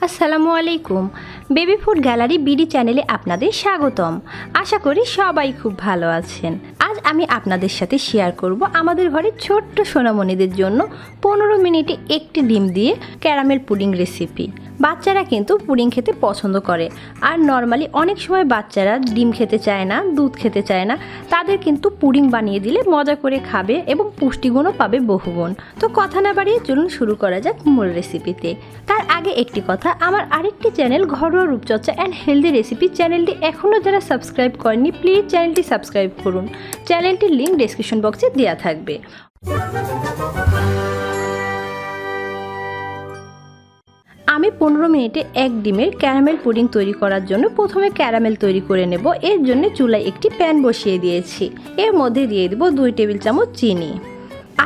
আসসালামু আলাইকুম। Baby food gallery BD চ্যানেলে আপনাদের স্বাগতম। আশা করি সবাই খুব ভালো আছেন। আজ আমি আপনাদের সাথে শেয়ার করব আমাদের ঘরে ছোট্ট সোনামণিদের জন্য 15 মিনিটে একটি ডিম দিয়ে ক্যারামেল পুডিং রেসিপি। বাচ্চারা কিন্তু পুডিং খেতে পছন্দ করে, আর নর্মালি অনেক সময় বাচ্চারা ডিম খেতে চায় না, দুধ খেতে চায় না। তাদের কিন্তু পুডিং বানিয়ে দিলে মজা করে খাবে এবং পুষ্টিগুণও পাবে বহুগুণ। তো কথা না বাড়িয়ে চলুন শুরু করা যাক মূল রেসিপিতে। তার আগে একটি কথা, আমার আরেকটি চ্যানেল ঘরোয়া রূপচর্চা অ্যান্ড হেলদি রেসিপি চ্যানেলটি এখনও যারা সাবস্ক্রাইব করেননি প্লিজ চ্যানেলটি সাবস্ক্রাইব করুন। চ্যানেলটির লিঙ্ক ডেসক্রিপশন বক্সে দেওয়া থাকবে। আমি 15 মিনিটে এক ডিমের ক্যারামেল পুডিং তৈরি করার জন্য প্রথমে ক্যারামেল তৈরি করে নেব। এর জন্য চুলায় একটি প্যান বসিয়ে দিয়েছি। এর মধ্যে দিয়ে দেব 2 টেবিল চামচ চিনি।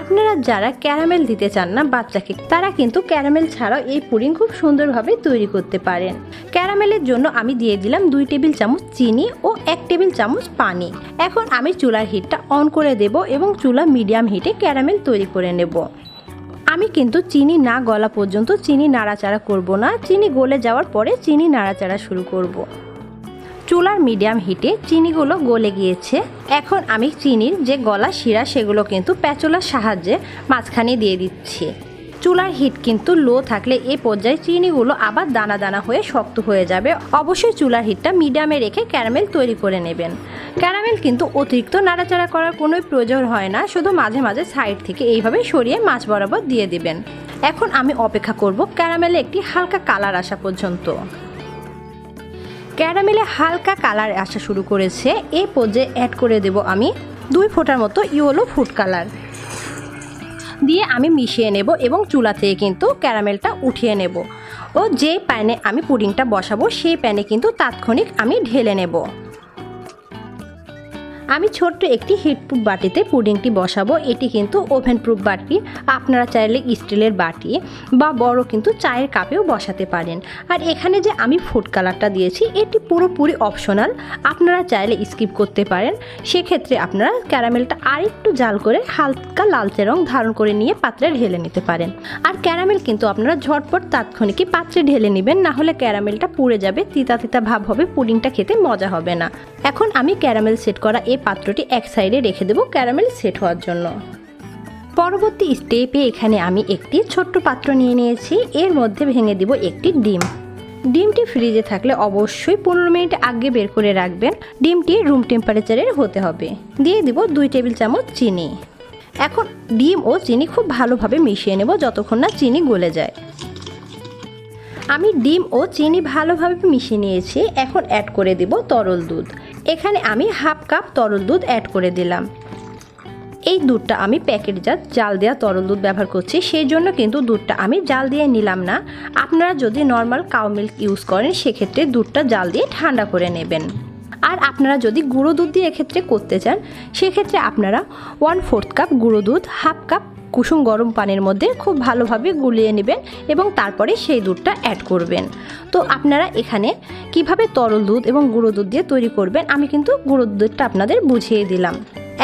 আপনারা যারা ক্যারামেল দিতে চান না বাচ্চাকে, তারা কিন্তু ক্যারামেল ছাড়াও এই পুডিং খুব সুন্দরভাবে তৈরি করতে পারেন। ক্যারামেলের জন্য আমি দিয়ে দিলাম 2 টেবিল চামচ চিনি ও 1 টেবিল চামচ পানি। এখন আমি চুলার হিটটা অন করে দেব এবং চুলা মিডিয়াম হিটে ক্যারামেল তৈরি করে নেব। আমি কিন্তু চিনি না গলা পর্যন্ত চিনি নাড়াচাড়া করব না, চিনি গলে যাওয়ার পরে চিনি নাড়াচাড়া শুরু করব। চুলার মিডিয়াম হিটে চিনিগুলো গলে গিয়েছে। এখন আমি চিনির যে গলা শিরা সেগুলো কিন্তু প্যাচুলার সাহায্যে মাঝখানে দিয়ে দিচ্ছি। চুলার হিট কিন্তু লো থাকলে এই পর্যায়ে চিনিগুলো আবার দানা দানা হয়ে শক্ত হয়ে যাবে। অবশ্যই চুলার হিটটা মিডিয়ামে রেখে ক্যারামেল তৈরি করে নেবেন। ক্যারামেল কিন্তু অতিরিক্ত নাড়াচাড়া করার কোনো প্রয়োজন হয় না, শুধু মাঝে মাঝে সাইড থেকে এইভাবে সরিয়ে মাছ বরাবর দিয়ে দিবেন। এখন আমি অপেক্ষা করব ক্যারামেলে একটি হালকা কালার আসা পর্যন্ত। ক্যারামেলে হালকা কালার আসা শুরু করেছে। এই পর্যায়ে অ্যাড করে দেব আমি 2 ফোঁটার মতো ইয়েলো ফুড কালার দিয়ে আমি মিশিয়ে নেব এবং চুলা থেকে কিন্তু ক্যারামেলটা উঠিয়ে নেব। ও যে প্যানে আমি পুডিংটা বসাবো সেই প্যানে কিন্তু তাৎক্ষণিক আমি ঢেলে নেব। আমি ছোট্ট একটি হিটপ্রুফ বাটিতে পুডিংটি বসাবো। এটি কিন্তু ওভেন প্রুফ বাটি, আপনারা চাইলে স্টিলের বাটি বা বড় কিন্তু চায়ের কাপেও বসাতে পারেন। আর এখানে যে আমি ফুড কালারটা দিয়েছি এটি পুরোপুরি অপশনাল, আপনারা চাইলে স্কিপ করতে পারেন। সেক্ষেত্রে আপনারা ক্যারামেলটা আরেকটু জাল করে হালকা লালচে রং ধারণ করে নিয়ে পাত্রে ঢেলে নিতে পারেন। আর ক্যারামেল কিন্তু আপনারা ঝটপট তাৎক্ষণিকই পাত্রে ঢেলে নেবেন, না হলে ক্যারামেলটা পুড়ে যাবে, তিতা তিতা ভাব হবে, পুডিংটা খেতে মজা হবে না। এখন আমি ক্যারামেল সেট করা এই পাত্রটি এক সাইডে রেখে দেব ক্যারামেল সেট হওয়ার জন্য। পরবর্তী স্টেপে এখানে আমি একটি ছোট্ট পাত্র নিয়ে নিয়েছি। এর মধ্যে ভেঙে দিব একটি ডিম। ডিমটি ফ্রিজে থাকলে অবশ্যই 15 মিনিট আগে বের করে রাখবেন। ডিমটি রুম টেম্পারেচারের হতে হবে। দিয়ে দিব 2 টেবিল চামচ চিনি। এখন ডিম ও চিনি খুব ভালোভাবে মিশিয়ে নেব যতক্ষণ না চিনি গলে যায়। আমি ডিম ও চিনি ভালোভাবে মিশিয়ে নিয়েছি। এখন অ্যাড করে দেব তরল দুধ। এখানে আমি হাফ কাপ তরল দুধ অ্যাড করে দিলাম। এই দুধটা আমি প্যাকেটজাত জাল দেওয়া তরল দুধ ব্যবহার করছি, সেই জন্য কিন্তু দুধটা আমি জাল দিয়ে নিলাম না। আপনারা যদি নর্মাল কাউ মিল্ক ইউজ করেন সেক্ষেত্রে দুধটা জাল দিয়ে ঠান্ডা করে নেবেন। আর আপনারা যদি গুঁড়ো দুধ দিয়ে এক্ষেত্রে করতে চান সেক্ষেত্রে আপনারা 1/4 কাপ গুঁড়ো দুধ হাফ কাপ কুসুম গরম পানির মধ্যে খুব ভালোভাবে গুলিয়ে নেবেন এবং তারপরে সেই দুধটা অ্যাড করবেন। তো আপনারা এখানে কিভাবে তরল দুধ এবং গুঁড়ো দুধ দিয়ে তৈরি করবেন আমি কিন্তু গুঁড়ো দুধটা আপনাদের বুঝিয়ে দিলাম।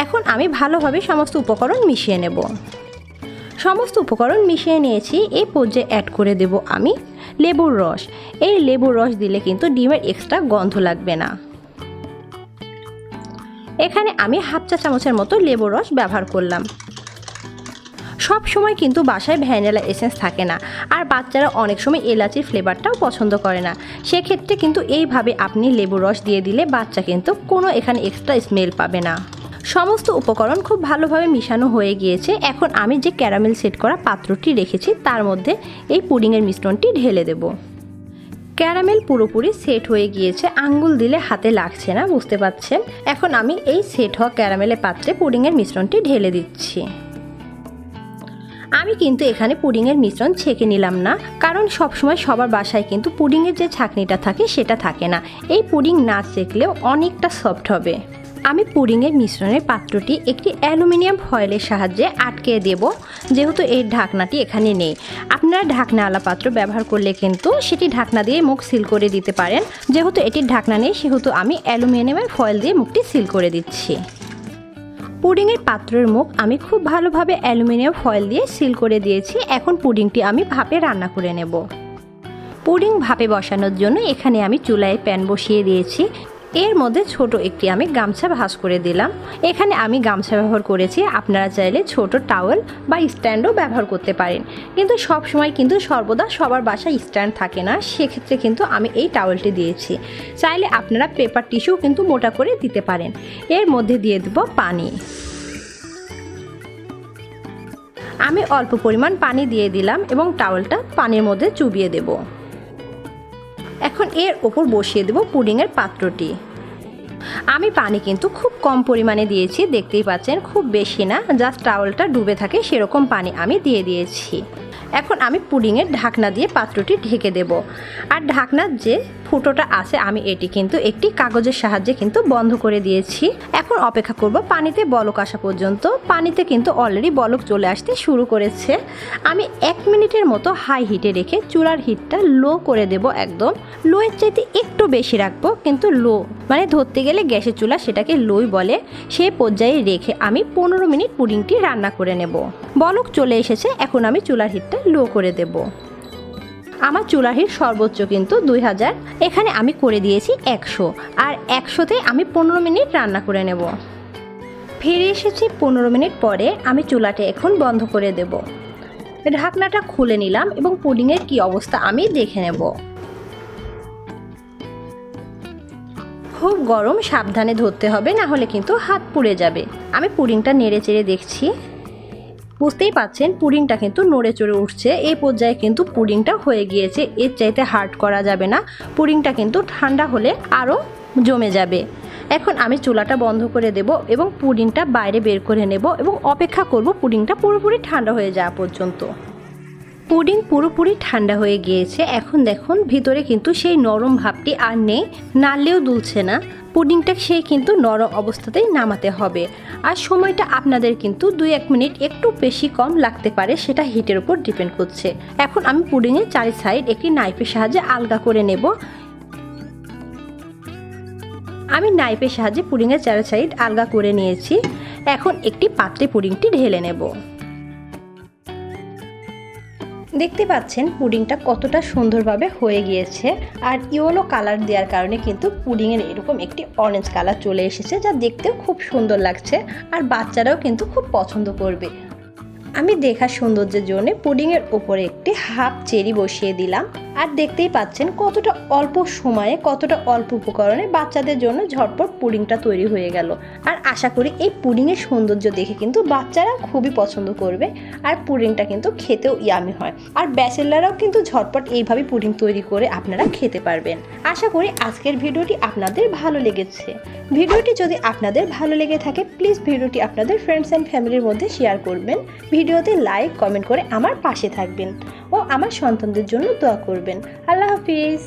এখন আমি ভালোভাবে সমস্ত উপকরণ মিশিয়ে নেব। সমস্ত উপকরণ মিশিয়ে নিয়েছি। এই পর্যায়ে অ্যাড করে দেব আমি লেবুর রস। এই লেবুর রস দিলে কিন্তু ডিমের এক্সট্রা গন্ধ লাগবে না। এখানে আমি হাফ চা চামচের মতো লেবুর রস ব্যবহার করলাম। সব সময় কিন্তু বাসায় ভ্যানিলা এসেন্স থাকে না, আর বাচ্চারা অনেক সময় এলাচির ফ্লেভারটাও পছন্দ করে না। সেক্ষেত্রে কিন্তু এইভাবে আপনি লেবুর রস দিয়ে দিলে বাচ্চা কিন্তু কোনো এখানে এক্সট্রা স্মেল পাবে না। সমস্ত উপকরণ খুব ভালোভাবে মিশানো হয়ে গিয়েছে। এখন আমি যে ক্যারামেল সেট করা পাত্রটি রেখেছি তার মধ্যে এই পুডিংয়ের মিশ্রণটি ঢেলে দেব। ক্যারামেল পুরোপুরি সেট হয়ে গিয়েছে, আঙ্গুল দিলে হাতে লাগছে না, বুঝতে পারছেন। এখন আমি এই সেট হওয়া ক্যারামেলের পাত্রে পুডিংয়ের মিশ্রণটি ঢেলে দিচ্ছি। আমি কিন্তু এখানে পুডিংয়ের মিশ্রণ ছেঁকে নিলাম না, কারণ সবসময় সবার বাসায় কিন্তু পুডিংয়ের যে ছাঁকনিটা থাকে সেটা থাকে না। এই পুডিং না ছেঁকলেও অনেকটা সফট হবে। আমি পুডিংয়ের মিশ্রণের পাত্রটি একটি অ্যালুমিনিয়াম ফয়েলের সাহায্যে আটকে দেব, যেহেতু এই ঢাকনাটি এখানে নেই। আপনারা ঢাকনাওয়ালা পাত্র ব্যবহার করলে কিন্তু সেটি ঢাকনা দিয়ে মুখ সিল করে দিতে পারেন। যেহেতু এটির ঢাকনা নেই সেহেতু আমি অ্যালুমিনিয়ামের ফয়েল দিয়ে মুখটি সিল করে দিচ্ছি। পুডিংয়ের পাত্রের মুখ আমি খুব ভালোভাবে অ্যালুমিনিয়াম ফয়েল দিয়ে সিল করে দিয়েছি। এখন পুডিংটি আমি ভাপে রান্না করে নেব। পুডিং ভাপে বসানোর জন্য এখানে আমি চুলায় প্যান বসিয়ে দিয়েছি। এর মধ্যে ছোট একটি আমি গামছা ভাঁজ করে দিলাম। এখানে আমি গামছা ব্যবহার করেছি, আপনারা চাইলে ছোট টাওয়েল বা স্ট্যান্ডও ব্যবহার করতে পারেন, কিন্তু সব সময় কিন্তু সর্বদা সবার বাসায় স্ট্যান্ড থাকে না, সেক্ষেত্রে কিন্তু আমি এই টাওয়েলটি দিয়েছি। চাইলে আপনারা পেপার টিস্যু কিন্তু মোটা করে দিতে পারেন। এর মধ্যে দিয়ে দেব পানি। আমি অল্প পরিমাণ পানি দিয়ে দিলাম এবং টাওয়েলটা পানির মধ্যে চুবিয়ে দেব। এখন এর ওপর বসিয়ে দেব পুডিংয়ের পাত্রটি। আমি পানি কিন্তু খুব কম পরিমাণে দিয়েছি, দেখতেই পাচ্ছেন, খুব বেশি না, জাস্ট টাওয়েলটা ডুবে থাকে সেরকম পানি আমি দিয়ে দিয়েছি। এখন আমি পুডিংয়ের ঢাকনা দিয়ে পাত্রটি ঢেকে দেব। আর ঢাকনার যে ফুটোটা আছে আমি এটি কিন্তু একটি কাগজের সাহায্যে কিন্তু বন্ধ করে দিয়েছি। এখন অপেক্ষা করব পানিতে বলক আসা পর্যন্ত। পানিতে কিন্তু অলরেডি বলক চলে আসতে শুরু করেছে। আমি 1 মিনিটের মতো হাই হিটে রেখে চুলার হিটটা লো করে দেব। একদম লোয়ের চাইতে একটু বেশি রাখবো, কিন্তু লো মানে ধরতে গেলে গ্যাসের চুলা সেটাকে লোই বলে। সেই পর্যায়ে রেখে আমি 15 মিনিট পুডিংটি রান্না করে নেব। বলক চলে এসেছে, এখন আমি চুলার হিটটা লো করে দেব। আমার চুলার হিট সর্বোচ্চ কিন্তু 2000, এখানে আমি করে দিয়েছি 100, আর 100তে আমি 15 মিনিট রান্না করে নেব। ফিরে এসেছি 15 মিনিট পরে। আমি চুলাটা এখন বন্ধ করে দেব। ঢাকনাটা খুলে নিলাম এবং পুডিংয়ের কি অবস্থা আমি দেখে নেব। খুব গরম, সাবধানে ধরতে হবে, না হলে কিন্তু হাত পুড়ে যাবে। আমি পুডিংটা নেড়ে চেড়ে দেখছি, বুঝতেই পাচ্ছেন পুডিংটা কিন্তু নড়ে চড়ে উঠছে। এই পর্যায়ে কিন্তু পুডিংটা হয়ে গিয়েছে, এর চাইতে হার্ড করা যাবে না। পুডিংটা কিন্তু ঠান্ডা হলে আরও জমে যাবে। এখন আমি চুলাটা বন্ধ করে দেব এবং পুডিংটা বাইরে বের করে নেব এবং অপেক্ষা করব পুডিংটা পুরোপুরি ঠান্ডা হয়ে যাওয়া পর্যন্ত। পুডিং পুরোপুরি ঠান্ডা হয়ে গিয়েছে। এখন দেখুন ভিতরে কিন্তু সেই নরম ভাবটি আর নেই, নাড়লেও দুলছে না। পুডিংটা সেই কিন্তু নরম অবস্থাতেই নামাতে হবে। আর সময়টা আপনাদের কিন্তু 2-1 মিনিট একটু বেশি কম লাগতে পারে, সেটা হিটের উপর ডিপেন্ড করছে। এখন আমি পুডিংয়ের চারি সাইড একটি নাইফের সাহায্যে আলগা করে নেব। আমি নাইফের সাহায্যে পুডিংয়ের চারি সাইড আলগা করে নিয়েছি। এখন একটি পাত্রে পুডিংটি ঢেলে নেব। দেখতে পাচ্ছেন পুডিংটা কতটা সুন্দরভাবে হয়ে গিয়েছে। আর ইয়েলো কালার দেওয়ার কারণে কিন্তু পুডিংয়ের এরকম একটি অরেঞ্জ কালার চলে এসেছে, যা দেখতেও খুব সুন্দর লাগছে। আর বাচ্চারাও কিন্তু খুব পছন্দ করবে। আমি দেখার সৌন্দর্যের জন্য পুডিংয়ের উপরে একটি হাফ চেরি বসিয়ে দিলাম। আর দেখতেই পাচ্ছেন কতটা অল্প সময়ে, কতটা অল্প উপকরণে বাচ্চাদের জন্য ঝটপট পুডিংটা তৈরি হয়ে গেল। আর আশা করি এই পুডিংয়ের সৌন্দর্য দেখে কিন্তু বাচ্চারা খুবই পছন্দ করবে। আর পুডিংটা কিন্তু খেতেও ইয়ামি হয়। আর ব্যাচেলাররাও কিন্তু ঝটপট এইভাবে পুডিং তৈরি করে আপনারা খেতে পারবেন। আশা করি আজকের ভিডিওটি আপনাদের ভালো লেগেছে। ভিডিওটি যদি আপনাদের ভালো লেগে থাকে প্লিজ ভিডিওটি আপনাদের ফ্রেন্ডস অ্যান্ড ফ্যামিলির মধ্যে শেয়ার করবেন। ভিডিওতে লাইক কমেন্ট করে আমার পাশে থাকবেন ও আমার সন্তানদের জন্য দোয়া করবেন। আল্লাহ হাফিজ।